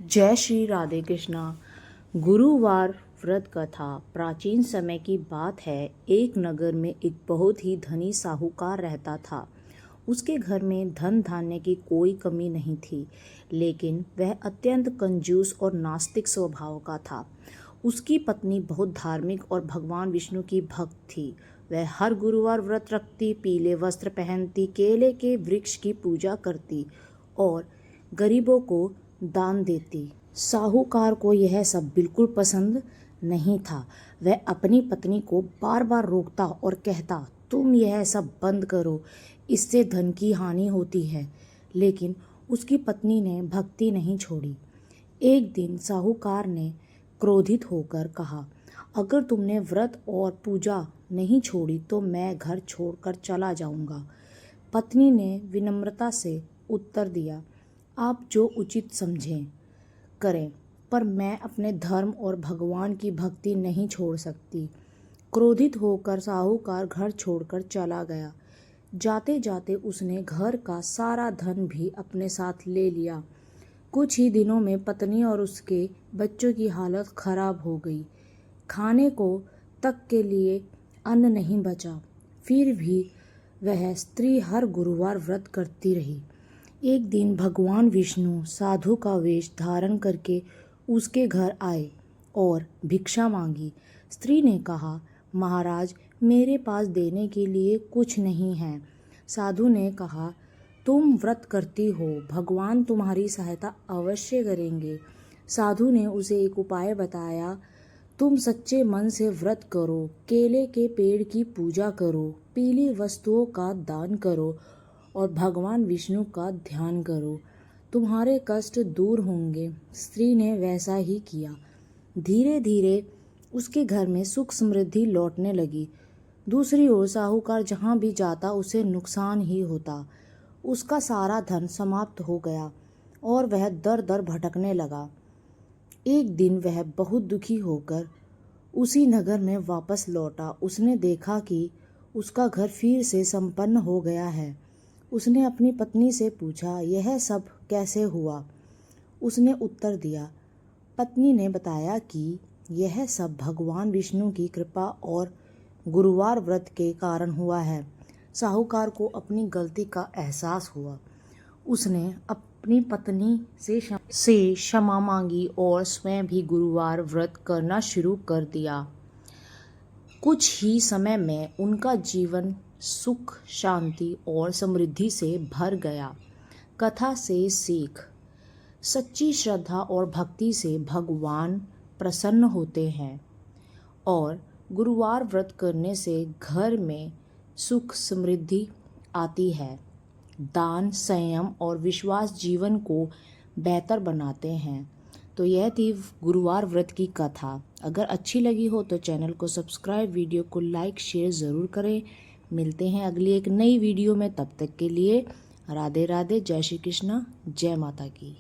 जय श्री राधे कृष्णा। गुरुवार व्रत कथा। प्राचीन समय की बात है। एक नगर में एक बहुत ही धनी साहूकार रहता था। उसके घर में धन धान्य की कोई कमी नहीं थी, लेकिन वह अत्यंत कंजूस और नास्तिक स्वभाव का था। उसकी पत्नी बहुत धार्मिक और भगवान विष्णु की भक्त थी। वह हर गुरुवार व्रत रखती, पीले वस्त्र पहनती, केले के वृक्ष की पूजा करती और गरीबों को दान देती। साहूकार को यह सब बिल्कुल पसंद नहीं था। वह अपनी पत्नी को बार बार रोकता और कहता, तुम यह सब बंद करो, इससे धन की हानि होती है। लेकिन उसकी पत्नी ने भक्ति नहीं छोड़ी। एक दिन साहूकार ने क्रोधित होकर कहा, अगर तुमने व्रत और पूजा नहीं छोड़ी तो मैं घर छोड़कर चला जाऊंगा। पत्नी ने विनम्रता से उत्तर दिया, आप जो उचित समझें करें, पर मैं अपने धर्म और भगवान की भक्ति नहीं छोड़ सकती। क्रोधित होकर साहूकार घर छोड़कर चला गया। जाते जाते उसने घर का सारा धन भी अपने साथ ले लिया। कुछ ही दिनों में पत्नी और उसके बच्चों की हालत खराब हो गई। खाने को तक के लिए अन्न नहीं बचा। फिर भी वह स्त्री हर गुरुवार व्रत करती रही। एक दिन भगवान विष्णु साधु का वेश धारण करके उसके घर आए और भिक्षा मांगी। स्त्री ने कहा, महाराज, मेरे पास देने के लिए कुछ नहीं है। साधु ने कहा, तुम व्रत करती हो, भगवान तुम्हारी सहायता अवश्य करेंगे। साधु ने उसे एक उपाय बताया, तुम सच्चे मन से व्रत करो, केले के पेड़ की पूजा करो, पीली वस्तुओं का दान करो और भगवान विष्णु का ध्यान करो, तुम्हारे कष्ट दूर होंगे। स्त्री ने वैसा ही किया। धीरे धीरे उसके घर में सुख समृद्धि लौटने लगी। दूसरी ओर साहूकार जहाँ भी जाता उसे नुकसान ही होता। उसका सारा धन समाप्त हो गया और वह दर दर भटकने लगा। एक दिन वह बहुत दुखी होकर उसी नगर में वापस लौटा। उसने देखा कि उसका घर फिर से संपन्न हो गया है। उसने अपनी पत्नी से पूछा, यह सब कैसे हुआ? उसने उत्तर दिया। पत्नी ने बताया कि यह सब भगवान विष्णु की कृपा और गुरुवार व्रत के कारण हुआ है। साहूकार को अपनी गलती का एहसास हुआ। उसने अपनी पत्नी से क्षमा मांगी और स्वयं भी गुरुवार व्रत करना शुरू कर दिया। कुछ ही समय में उनका जीवन सुख, शांति और समृद्धि से भर गया। कथा से सीख। सच्ची श्रद्धा और भक्ति से भगवान प्रसन्न होते हैं और गुरुवार व्रत करने से घर में सुख समृद्धि आती है। दान, संयम और विश्वास जीवन को बेहतर बनाते हैं। तो यह थी गुरुवार व्रत की कथा। अगर अच्छी लगी हो तो चैनल को सब्सक्राइब, वीडियो को लाइक शेयर ज़रूर करें। मिलते हैं अगली एक नई वीडियो में। तब तक के लिए राधे राधे, जय श्री कृष्णा, जय माता की।